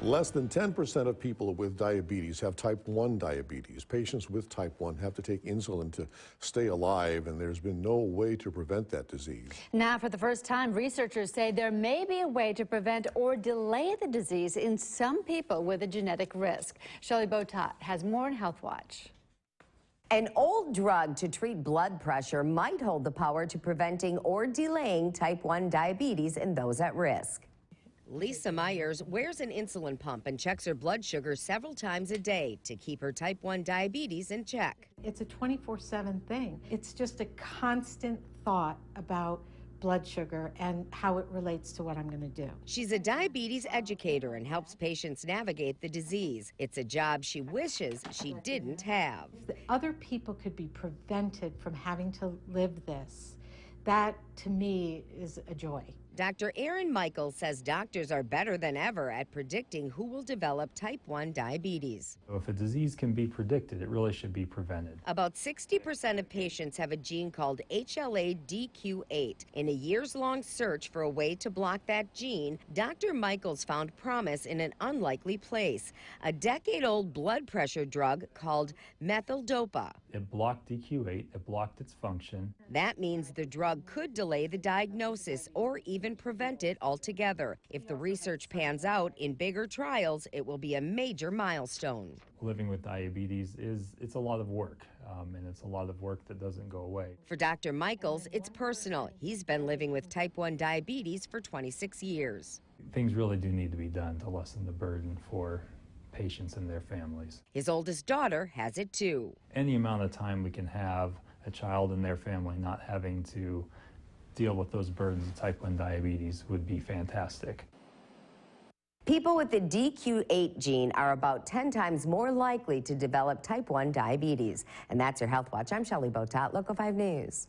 Less than 10% of people with diabetes have type 1 diabetes. Patients with type 1 have to take insulin to stay alive, and there's been no way to prevent that disease. Now, for the first time, researchers say there may be a way to prevent or delay the disease in some people with a genetic risk. Shelley Botat has more on Healthwatch. An old drug to treat blood pressure might hold the power to preventing or delaying type 1 diabetes in those at risk. Lisa Myers wears an insulin pump and checks her blood sugar several times a day to keep her type 1 diabetes in check. It's a 24/7 thing. It's just a constant thought about blood sugar and how it relates to what I'm going to do. She's a diabetes educator and helps patients navigate the disease. It's a job she wishes she didn't have. If the other people could be prevented from having to live this, that to me is a joy. Dr. Erin Michaels says doctors are better than ever at predicting who will develop type 1 diabetes. If a disease can be predicted, it really should be prevented. About 60% of patients have a gene called HLA-DQ8. In a years-long search for a way to block that gene, Dr. Michaels found promise in an unlikely place, a decade-old blood pressure drug called methyldopa. It blocked DQ8, it blocked its function. That means the drug could delay the diagnosis or even prevent it altogether. If the research pans out in bigger trials, it will be a major milestone. Living with diabetes it's a lot of work, and it's a lot of work that doesn't go away. For Dr. Michaels, it's personal. He's been living with type 1 diabetes for 26 years. Things really do need to be done to lessen the burden for patients and their families. His oldest daughter has it too. Any amount of time we can have a child and their family not having to deal with those burdens of type 1 diabetes would be fantastic. People with the DQ8 gene are about 10 times more likely to develop type 1 diabetes. And that's your Health Watch. I'm Shelley Botat, Local 5 News.